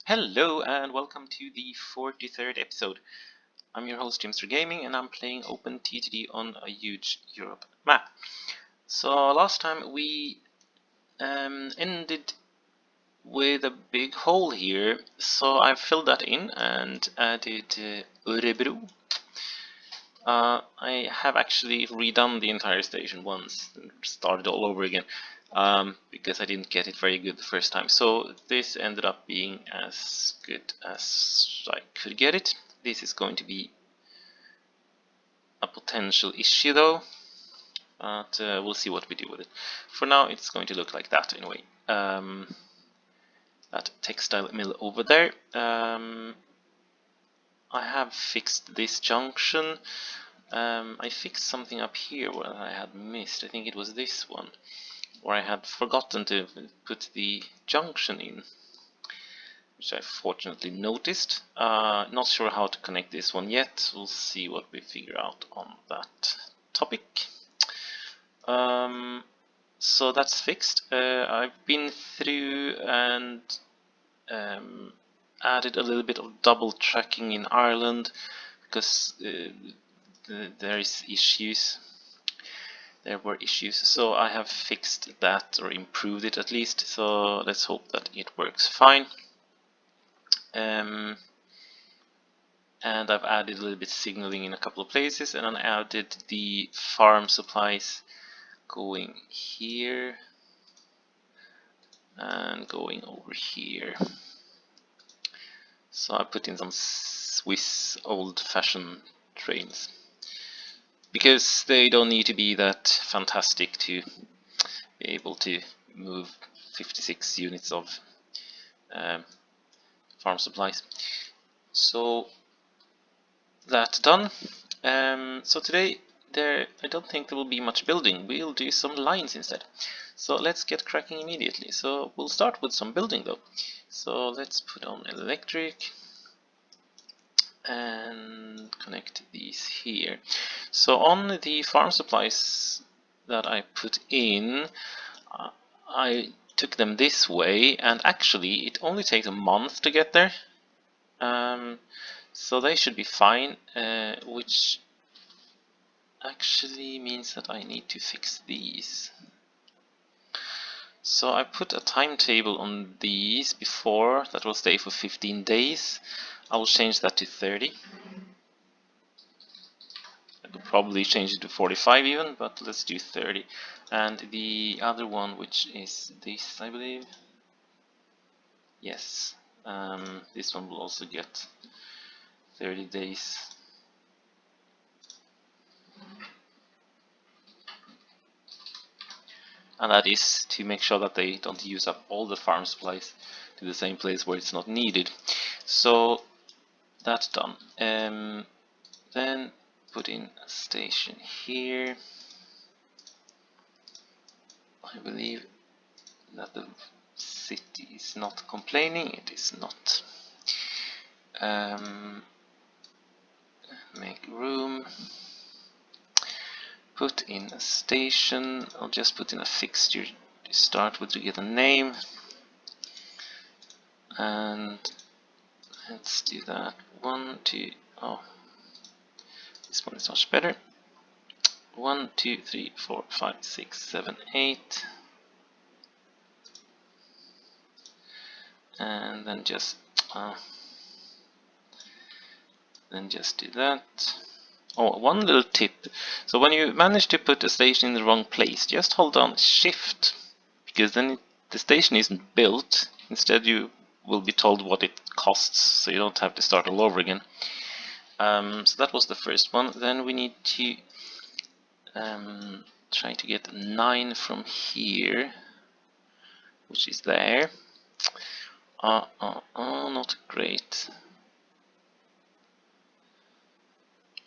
Hello and welcome to the 43rd episode. I'm your host Jimster Gaming and I'm playing OTTD on a huge Europe map. So last time we ended with a big hole here, so I filled that in and added Örebro. I have actually redone the entire station once and started all over again because I didn't get it very good the first time. So this ended up being as good as I could get it. This is going to be a potential issue though, but we'll see what we do with it. For now it's going to look like that anyway. That textile mill over there. I have fixed this junction. I fixed something up here where I had missed. I think it was this one, where I had forgotten to put the junction in, which I fortunately noticed. Not sure how to connect this one yet. We'll see what we figure out on that topic. So that's fixed. I've been through and added a little bit of double tracking in Ireland because there were issues, so I have fixed that, or improved it at least, so let's hope that it works fine. And I've added a little bit signaling in a couple of places, and I added the farm supplies going here and going over here. So I put in some Swiss old-fashioned trains, because they don't need to be that fantastic to be able to move 56 units of farm supplies. So that's done. So today I don't think there will be much building. We'll do some lines instead. So let's get cracking immediately. So we'll start with some building though. So let's put on electric and connect these here. So on the farm supplies that I put in, I took them this way, and actually it only takes a month to get there. So they should be fine, which actually means that I need to fix these. So I put a timetable on these before that will stay for 15 days. I will change that to 30. I could probably change it to 45 even, but let's do 30. And the other one, which is this, I believe. Yes, this one will also get 30 days. And that is to make sure that they don't use up all the farm supplies to the same place where it's not needed. So that's done. Then put in a station here. I believe that the city is not complaining. It is not. Make room. Put in a station. I'll just put in a fixture to start with to get a name. And let's do that. 1, 2. Oh, this one is much better. 1, 2, 3, 4, 5, 6, 7, 8. And then just do that. Oh, one little tip. So when you manage to put a station in the wrong place, just hold down Shift, because then the station isn't built. Instead you will be told what it costs, so you don't have to start all over again. So that was the first one. Then we need to try to get 9 from here, which is there. Not great.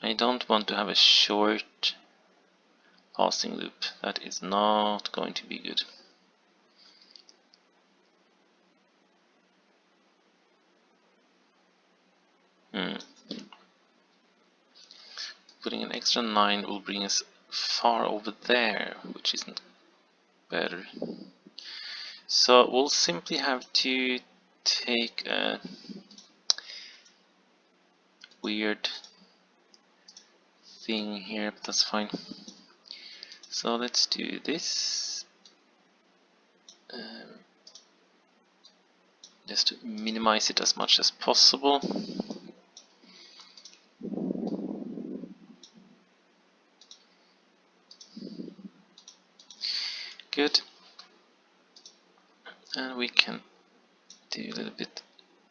I don't want to have a short passing loop. That is not going to be good. Putting an extra 9 will bring us far over there, which isn't better. So we'll simply have to take a weird thing here, but that's fine. So let's do this. Just to minimize it as much as possible. Good. And we can do a little bit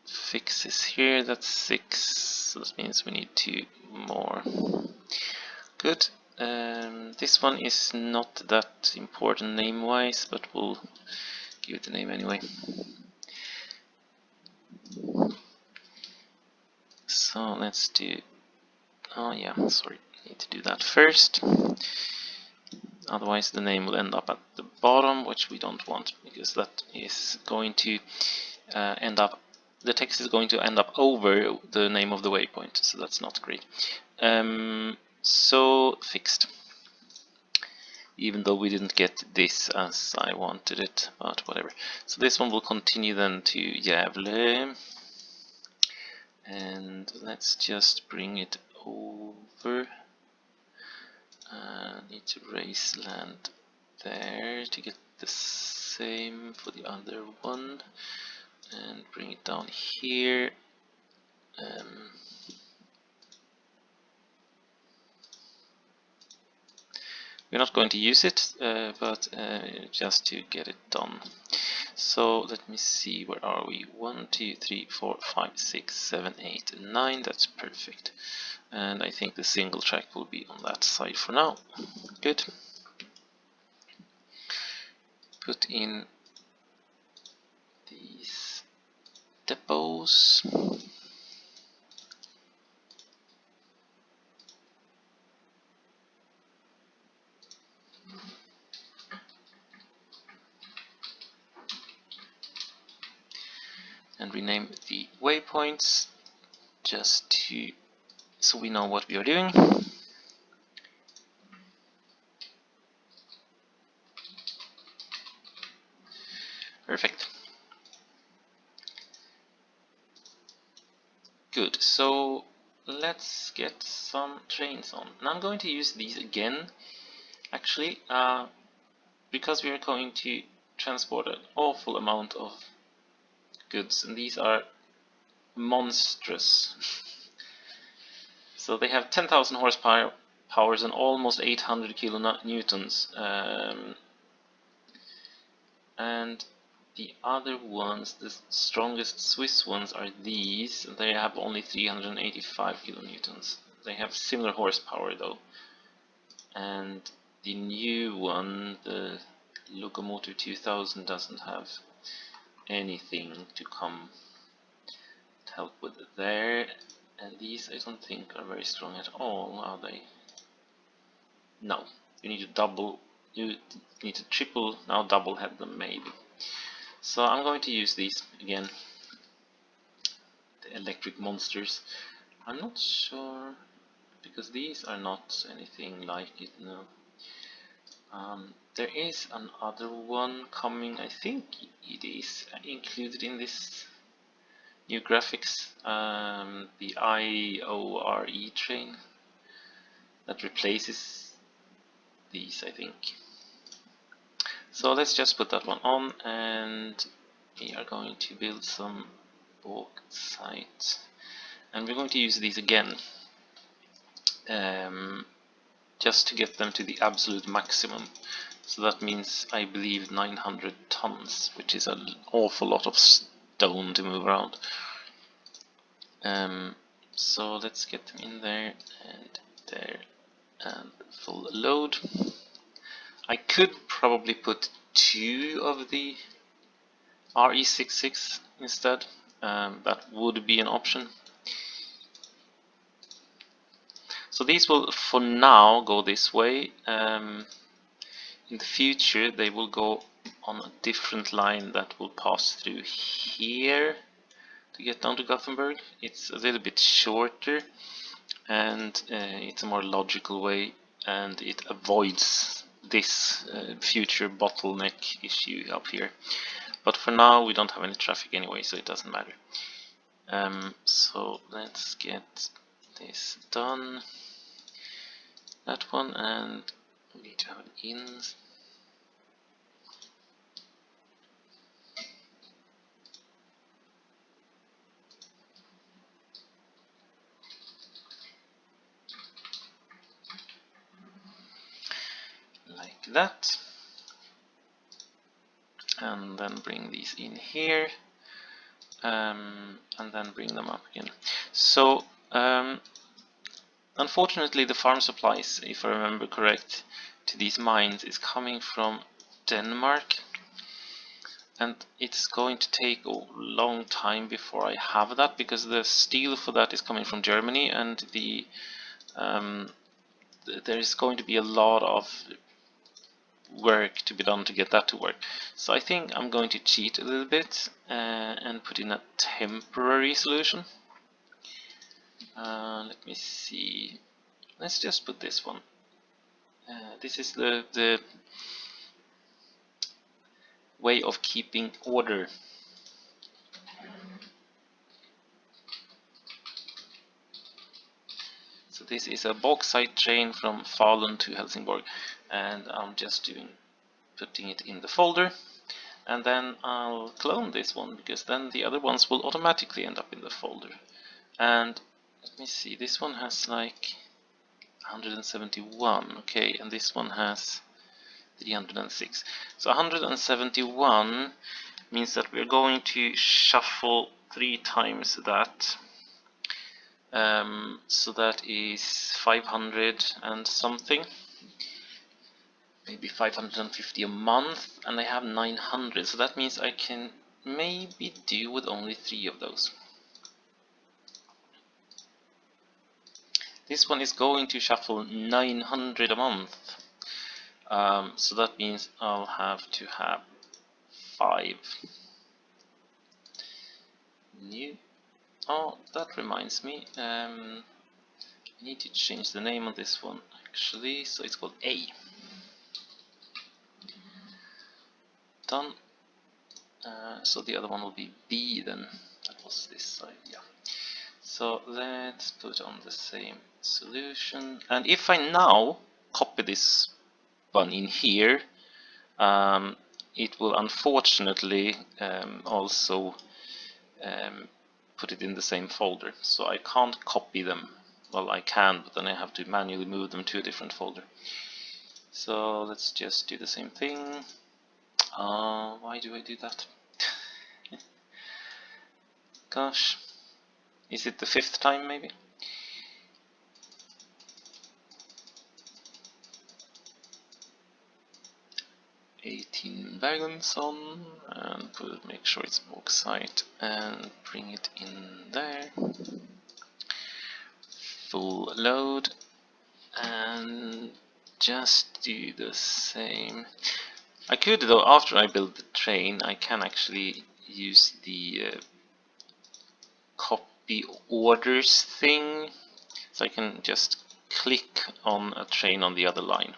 fixes here. That's 6, so that means we need 2 more. Good. This one is not that important name-wise, but we'll give it a name anyway. So let's do... oh yeah, sorry, need to do that first. Otherwise the name will end up at the bottom, which we don't want, because that is going to end up... the text is going to end up over the name of the waypoint, so that's not great. So fixed. Even though we didn't get this as I wanted it, but whatever. So this one will continue then to Gävle. And let's just bring it over. Need to raise land there to get the same for the other one. And bring it down here. We're not going to use it, but just to get it done. So let me see, where are we? 1, 2, 3, 4, 5, 6, 7, 8, and 9. That's perfect. And I think the single track will be on that side for now. Good. Put in these depots. And rename the waypoints just to so we know what we are doing. Perfect. Good, so let's get some trains on. And I'm going to use these again, actually, because we are going to transport an awful amount of goods, and these are monstrous. So they have 10,000 horsepower and almost 800 kilonewtons. And the other ones, the strongest Swiss ones, are these. They have only 385 kilonewtons. They have similar horsepower though. And the new one, the Locomotive 2000, doesn't have anything to come to help with there. And these I don't think are very strong at all, are they? No. You need to double, you need to triple, now double head them maybe. So I'm going to use these again, the electric monsters. I'm not sure, because these are not anything like it, no. There is another one coming, I think it is included in this new graphics, the IORE train that replaces these, I think. So let's just put that one on, and we are going to build some bauxite, and we're going to use these again, just to get them to the absolute maximum. So that means, I believe, 900 tons, which is an awful lot of stone to move around. So let's get them in there and there, and full load. I could probably put 2 of the RE66 instead. That would be an option. So these will for now go this way. In the future they will go on a different line that will pass through here to get down to Gothenburg. It's a little bit shorter, and it's a more logical way, and it avoids this future bottleneck issue up here. but for now we don't have any traffic anyway, so it doesn't matter. So let's get this done. That one, and we need to have an in. Like that. And then bring these in here. And then bring them up again. So unfortunately the farm supplies, if I remember correct, to these mines is coming from Denmark, and it's going to take a long time before I have that, because the steel for that is coming from Germany, and there is going to be a lot of work to be done to get that to work. So I think I'm going to cheat a little bit and put in a temporary solution. Let me see. Let's just put this one. This is the way of keeping order. So this is a bauxite train from Falun to Helsingborg, and I'm just putting it in the folder, and then I'll clone this one, because then the other ones will automatically end up in the folder. And let me see, this one has like 171, okay, and this one has 306. So 171 means that we're going to shuffle 3 times that. So that is 500 and something, maybe 550 a month, and I have 900, so that means I can maybe do with only 3 of those. This one is going to shuffle 900 a month, so that means I'll have to have 5 new. Oh, that reminds me, I need to change the name on this one actually, so it's called A. Done. So the other one will be B then. That was this side, yeah. So let's put on the same solution, and if I now copy this one in here, it will unfortunately also put it in the same folder, so I can't copy them. Well, I can, but then I have to manually move them to a different folder. So let's just do the same thing. Why do I do that? Gosh, is it the 5th time maybe? Bergenson, and make sure it's bauxite and bring it in there. Full load, and just do the same. I could, though, after I build the train, I can actually use the copy orders thing, so I can just click on a train on the other line,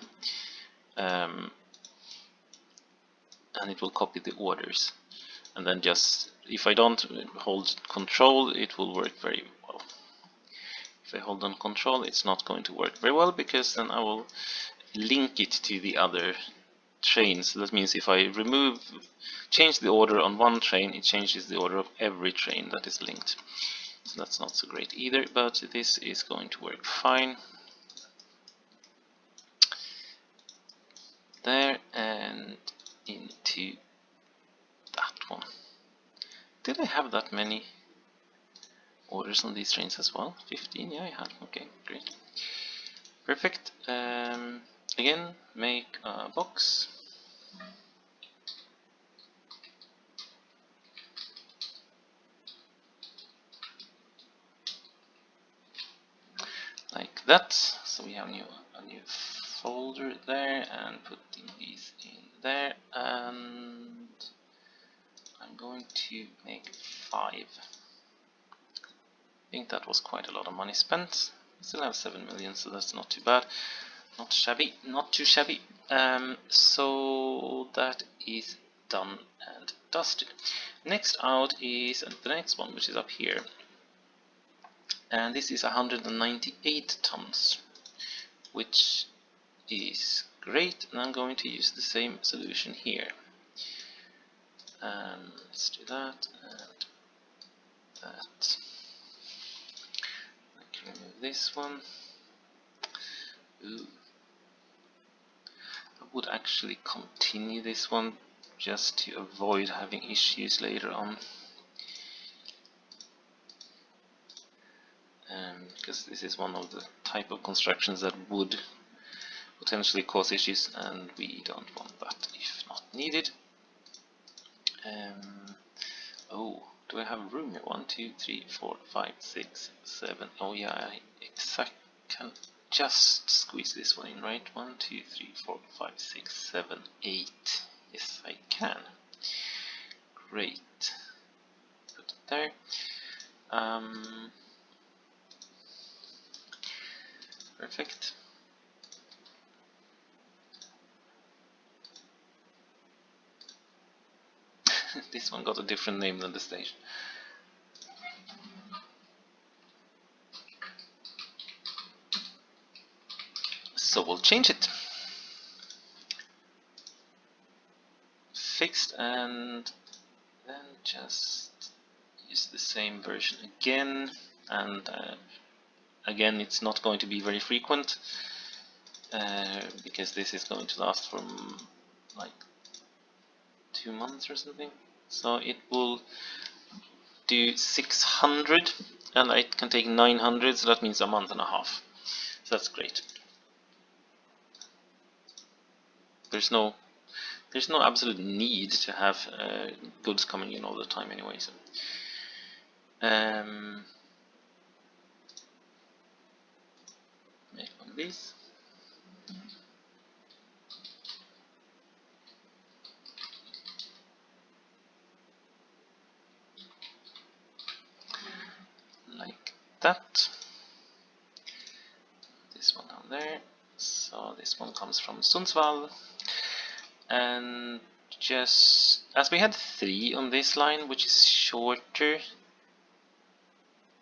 and it will copy the orders, and then just, if I don't hold control, it will work very well. If I hold on control, it's not going to work very well, because then I will link it to the other trains. So that means if I change the order on one train, it changes the order of every train that is linked. So that's not so great either, but this is going to work fine. There, and into that one. Did I have that many orders on these trains as well? 15, yeah, I had. Okay, great. Perfect. Again, make a box. Like that. So we have a new folder there, and putting these in there, and I'm going to make 5. I think that was quite a lot of money spent. We still have 7 million, so that's not too bad. Not shabby, not too shabby. So that is done and dusted. Next out is the next one, which is up here, and this is 198 tons, which is great, and I'm going to use the same solution here. Let's do that and that. I can remove this one. Ooh. I would actually continue this one just to avoid having issues later on. Because this is one of the type of constructions that would potentially cause issues, and we don't want that if not needed. Oh, do I have room here? 1, 2, 3, 4, 5, 6, 7. Oh yeah, I can just squeeze this one in, right? 1, 2, 3, 4, 5, 6, 7, 8. Yes, I can. Great. Put it there. Perfect. This one got a different name than the station. So we'll change it. Fixed, and then just use the same version again, and again it's not going to be very frequent because this is going to last for like 2 months or something. So it will do 600, and it can take 900, so that means a month and a half. So that's great. There's no absolute need to have goods coming in all the time anyway. So make one of these. Like that. This one down there. So this one comes from Sundsvall. And just as we had 3 on this line, which is shorter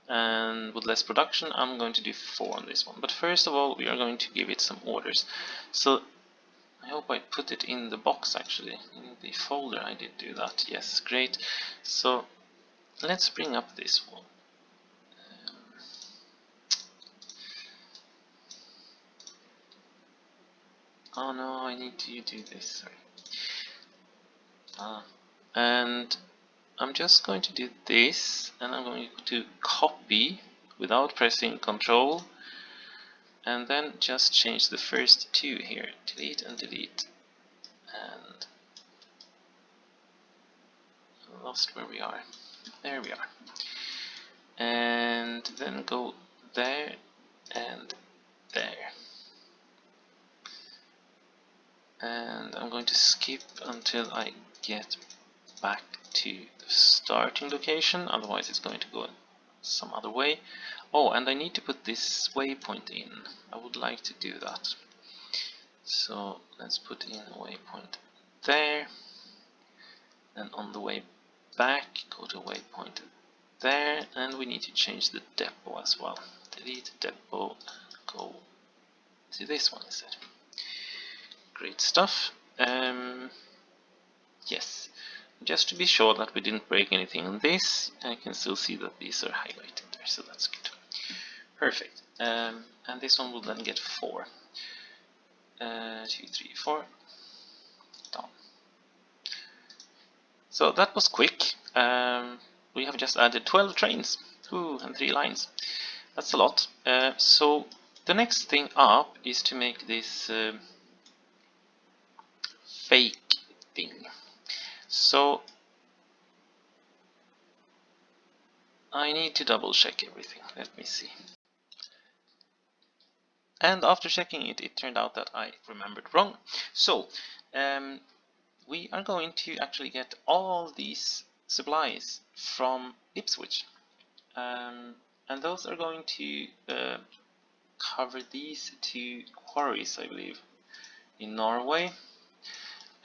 and with less production, I'm going to do 4 on this one. But first of all, we are going to give it some orders. So I hope I put it in the box actually, in the folder. I did do that. Yes, great. So let's bring up this one. Oh no, I need to do this. Sorry. And I'm just going to do this, and I'm going to copy without pressing Control, and then just change the first 2 here. Delete and delete. And I lost where we are. There we are. And then go there and there. And I'm going to skip until I get back to the starting location, otherwise it's going to go some other way. Oh, and I need to put this waypoint in. I would like to do that. So let's put in a waypoint there. And on the way back, go to waypoint there. And we need to change the depot as well. Delete depot and go to this one instead. Great stuff. Yes. Just to be sure that we didn't break anything on this, I can still see that these are highlighted there, so that's good. Perfect. And this one will then get 4. 2, 3, 4. Done. So that was quick. We have just added 12 trains. Ooh, and 3 lines. That's a lot. So the next thing up is to make this fake thing. So I need to double check everything. Let me see. And after checking it, it turned out that I remembered wrong. So we are going to actually get all these supplies from Ipswich. And those are going to cover these 2 quarries, I believe, in Norway.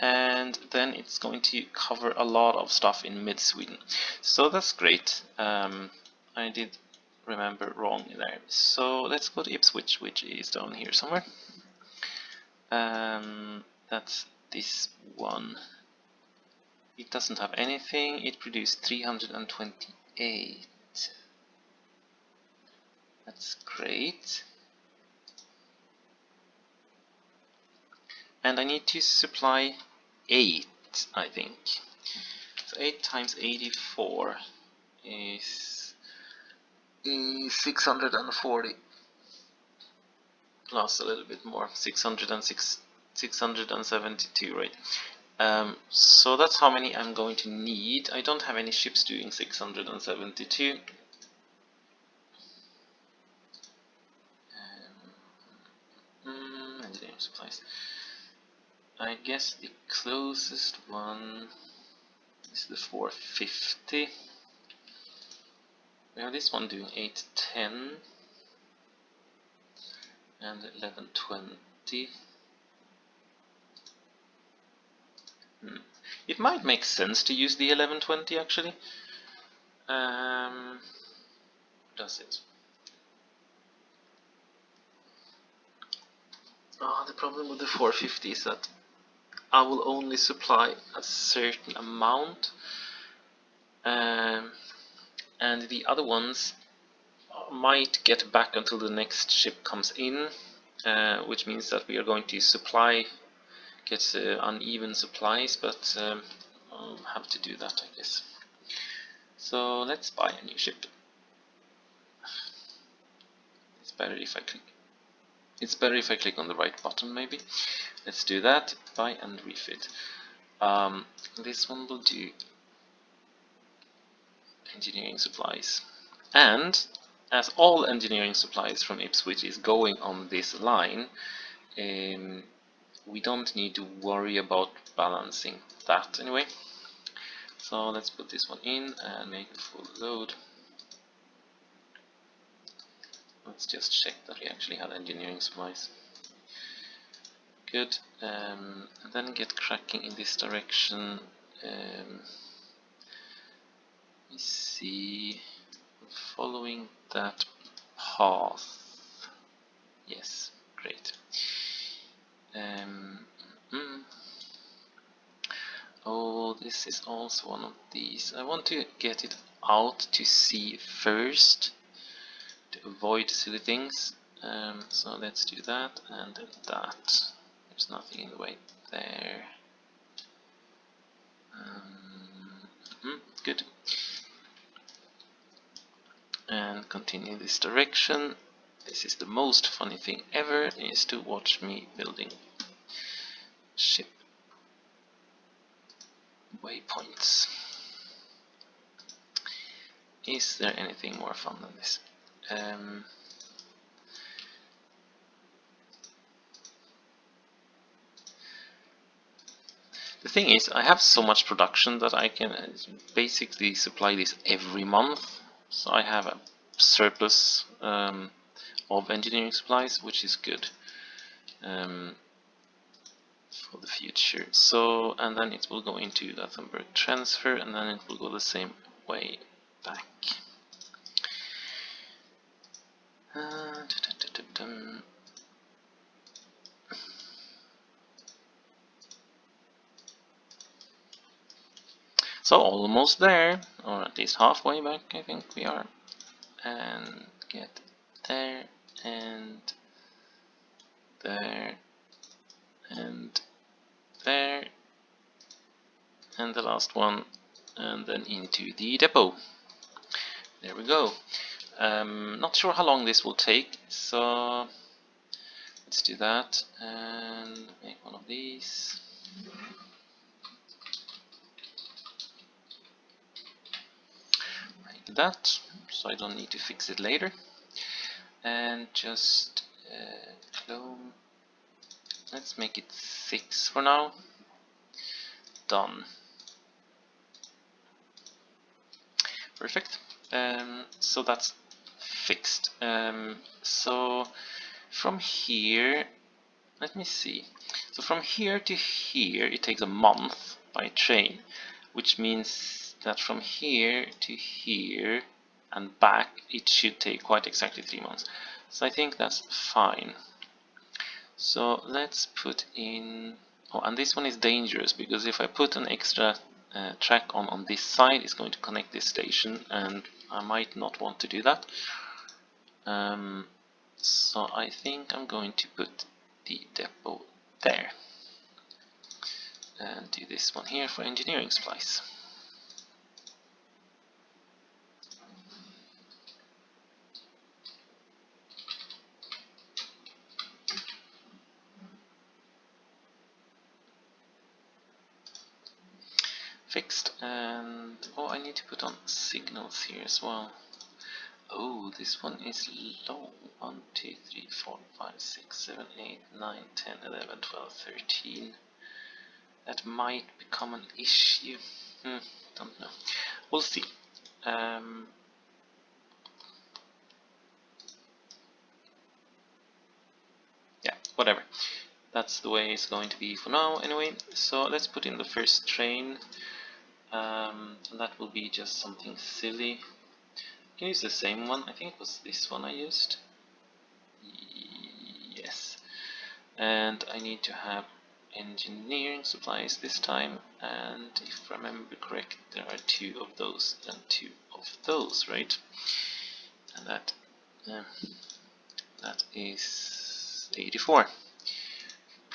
and then it's going to cover a lot of stuff in mid-Sweden. So that's great. I did remember wrong there. So let's go to Ipswich, which is down here somewhere. That's this one. It doesn't have anything. It produced 328. That's great. And I need to supply 8, I think. So 8 times 84 is 640 plus a little bit more, 672, right? So that's how many I'm going to need. I don't have any ships doing 672. Engineering supplies. I guess the closest one is the 450. We have this one doing 810 and 1120. It might make sense to use the 1120 actually. Does it? The problem with the 450 is that I will only supply a certain amount, and the other ones might get back until the next ship comes in, which means that we are going to get uneven supplies, but I'll have to do that, I guess. So let's buy a new ship. It's better if I click on the right button, maybe. Let's do that. Buy and refit. This one will do engineering supplies. And as all engineering supplies from Ipswich is going on this line, we don't need to worry about balancing that anyway. So let's put this one in and make it full load. Let's just check that we actually had engineering supplies. Good. And then get cracking in this direction. Let me see. Following that path. Yes, great. Oh, this is also one of these. I want to get it out to sea first to avoid silly things. So let's do that and that. There's nothing in the way there. Good. And continue this direction. This is the most funny thing ever, is to watch me building ship waypoints. Is there anything more fun than this? The thing is, I have so much production that I can basically supply this every month. So I have a surplus of engineering supplies, which is good for the future. So, and then it will go into Gothenburg transfer, and then it will go the same way back. So almost there, or at least halfway back, I think we are. And get there, and there, and there, and the last one, and then into the depot. There we go. Not sure how long this will take, so let's do that and make one of these. Like that, so I don't need to fix it later. And just clone. Let's make it 6 for now. Done. Perfect. So that's fixed. So from here, let me see. So from here to here it takes a month by train, which means that from here to here and back it should take quite exactly 3 months. So I think that's fine. So let's put in... Oh, and this one is dangerous because if I put an extra track on this side, it's going to connect this station, and I might not want to do that. So I think I'm going to put the depot there and do this one here for engineering supplies. Fixed. And oh, I need to put on signals here as well. Oh, this one is low. 1, 2, 3, 4, 5, 6, 7, 8, 9, 10, 11, 12, 13. That might become an issue. Don't know. We'll see. Yeah, whatever. That's the way it's going to be for now anyway. So let's put in the first train. That will be just something silly. I can use the same one. I think it was this one I used. Yes. And I need to have engineering supplies this time, and if I remember correct, there are 2 of those and 2 of those, right? And that is 84.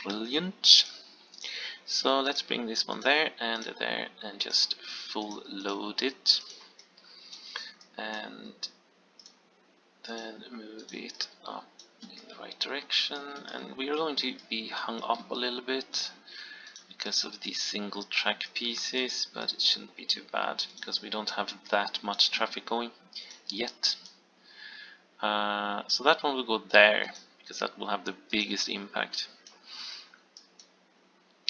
Brilliant. So let's bring this one there and just full load it, and then move it up in the right direction. And we are going to be hung up a little bit because of these single track pieces, but it shouldn't be too bad because we don't have that much traffic going yet. So that one will go there because that will have the biggest impact,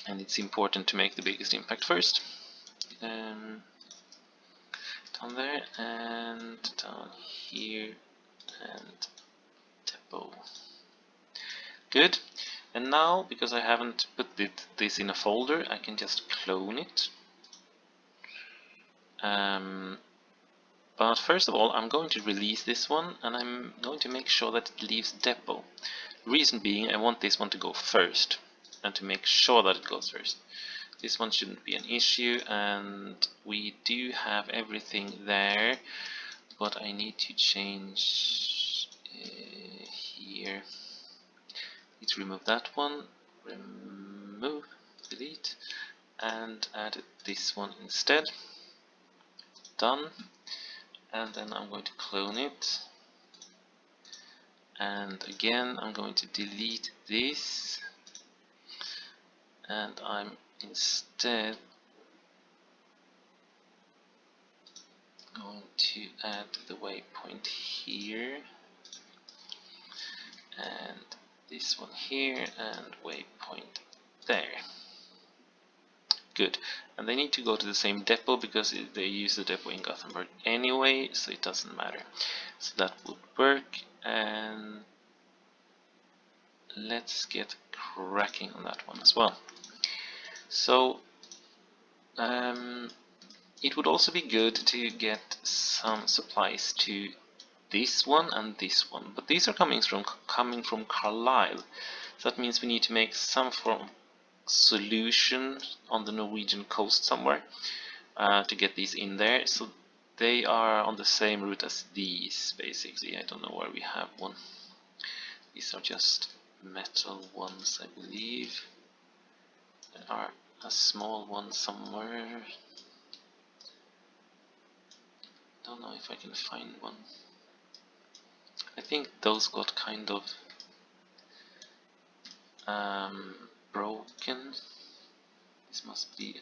and it's important to make the biggest impact first. Down there and down here and depot. Good. And now, because I haven't put this in a folder, I can just clone it. But first of all, I'm going to release this one, and I'm going to make sure that it leaves depot. Reason being, I want this one to go first, and to make sure that it goes first. This one shouldn't be an issue, and we do have everything there, but I need to change here. Need to remove that one, remove, delete, and add this one instead. Done. And then I'm going to clone it, and again I'm going to delete this, and I'm instead going to add the waypoint here, and this one here, and waypoint there. Good. And they need to go to the same depot because they use the depot in Gothenburg anyway, so it doesn't matter. So that would work, and let's get cracking on that one as well. So it would also be good to get some supplies to this one and this one, but these are coming from Carlisle. So that means we need to make some form of solution on the Norwegian coast somewhere to get these in there. So they are on the same route as these, basically. I don't know where we have one. These are just metal ones, I believe. There are a small one somewhere. Don't know if I can find one. I think those got kind of broken. This must be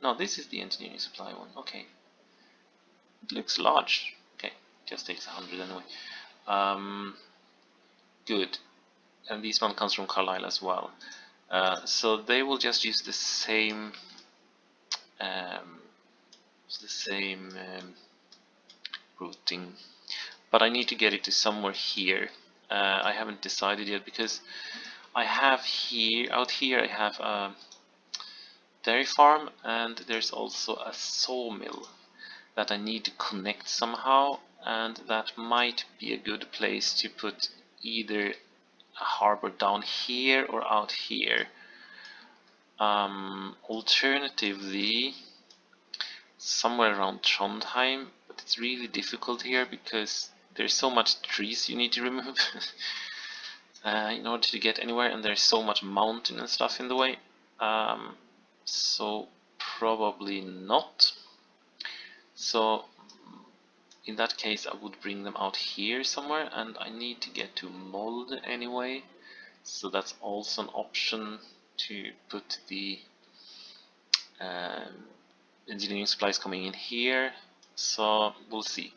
no, this is the engineering supply one. Okay, it looks large. Okay, just takes 100 anyway. Good. And this one comes from Carlisle as well. So they will just use the same routing, but I need to get it to somewhere here. I haven't decided yet because I have here, out here I have a dairy farm, and there's also a sawmill that I need to connect somehow, and that might be a good place to put either a harbor down here or out here. Alternatively, somewhere around Trondheim, but it's really difficult here because there's so much trees you need to remove in order to get anywhere, and there's so much mountain and stuff in the way. So probably not. So in that case I would bring them out here somewhere, and I need to get to mold anyway, so that's also an option to put the engineering supplies coming in here. So we'll see.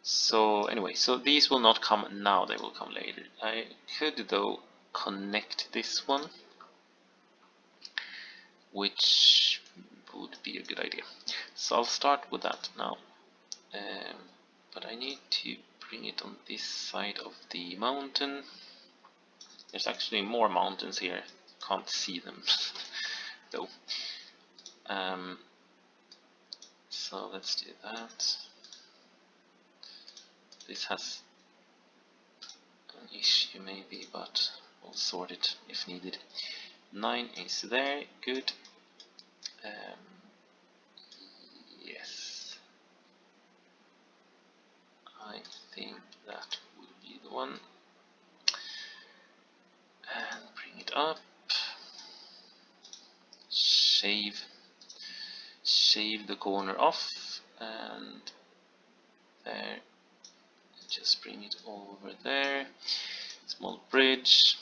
So anyway, so these will not come now, they will come later. I could though connect this one, which would be a good idea. So I'll start with that now. But I need to bring it on this side of the mountain. There's actually more mountains here, can't see them though. So let's do that. This has an issue maybe, but we'll sort it if needed. 9 is there, good. Yes, I think that would be the one. And bring it up. Shave the corner off, and there. Just bring it over there. Small bridge,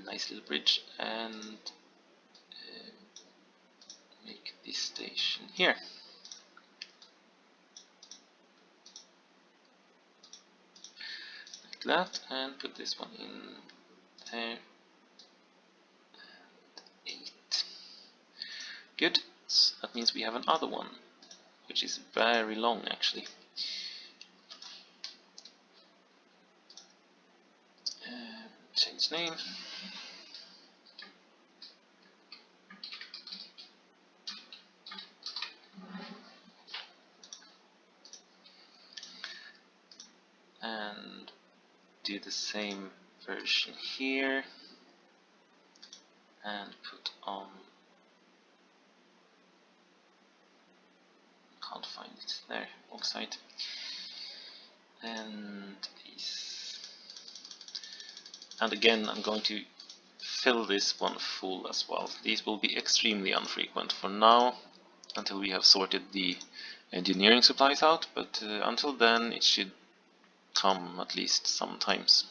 nice little bridge, and make this station here. Like that, and put this one in there. And 8. Good. So that means we have another one, which is very long actually. Change name. And do the same version here. And put on, can't find it there, Bauxite. And these. And again, I'm going to fill this one full as well. These will be extremely infrequent for now, until we have sorted the engineering supplies out, but until then it should come at least sometimes.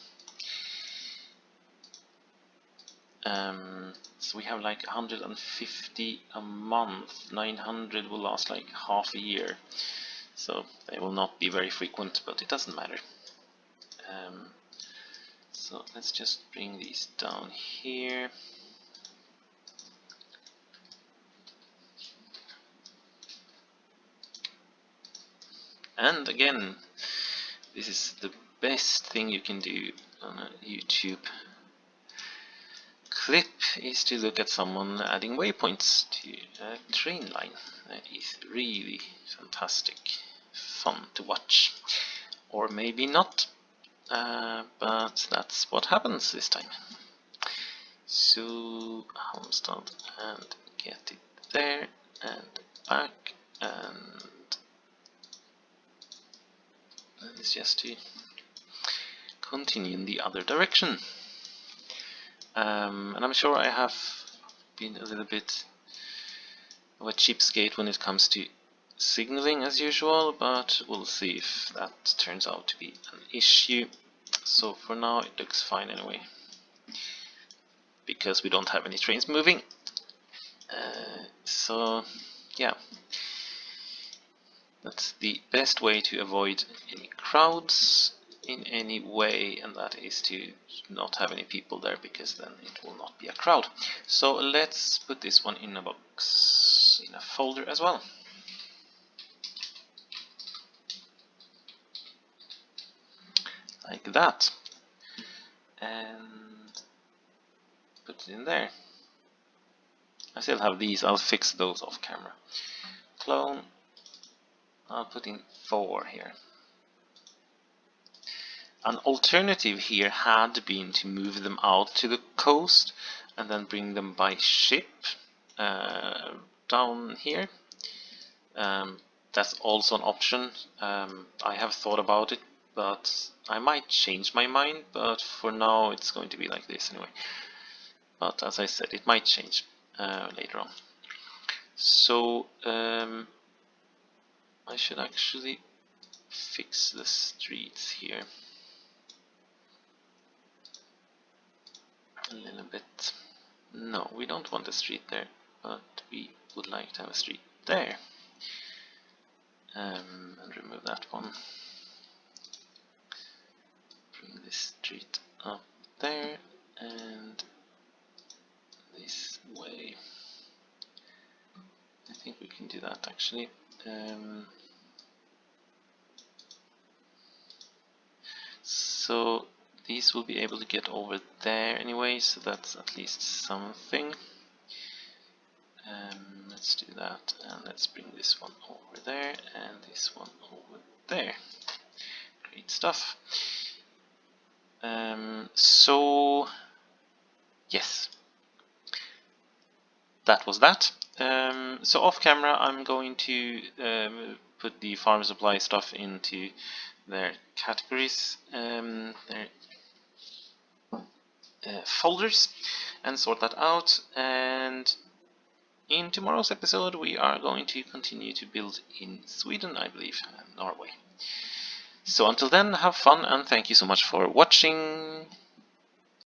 So we have like 150 a month, 900 will last like half a year, so they will not be very frequent, but it doesn't matter. So let's just bring these down here. And again, this is the best thing you can do on a YouTube clip, is to look at someone adding waypoints to a train line. That is really fantastic fun to watch. Or maybe not, but that's what happens this time. So Halmstad, and get it there and back, and it's just to continue in the other direction. And I'm sure I have been a little bit of a cheapskate when it comes to signaling as usual, but we'll see if that turns out to be an issue. So for now it looks fine anyway, because we don't have any trains moving. So yeah, that's the best way to avoid any crowds in any way, and that is to not have any people there, because then it will not be a crowd. So let's put this one in a box, in a folder as well. Like that. And put it in there. I still have these, I'll fix those off camera. Clone, I'll put in 4 here. An alternative here had been to move them out to the coast and then bring them by ship down here. That's also an option. I have thought about it, but I might change my mind, but for now it's going to be like this anyway. But as I said, it might change later on. So I should actually fix the streets here a little bit. No, we don't want a street there, but we would like to have a street there. And remove that one. Bring this street up there and this way. I think we can do that actually. So these will be able to get over there anyway, so that's at least something. Let's do that, and let's bring this one over there and this one over there. Great stuff. So yes, that was that. So off camera I'm going to put the farm supply stuff into their categories, their folders, and sort that out. And in tomorrow's episode we are going to continue to build in Sweden, I believe, and Norway. So until then, have fun and thank you so much for watching.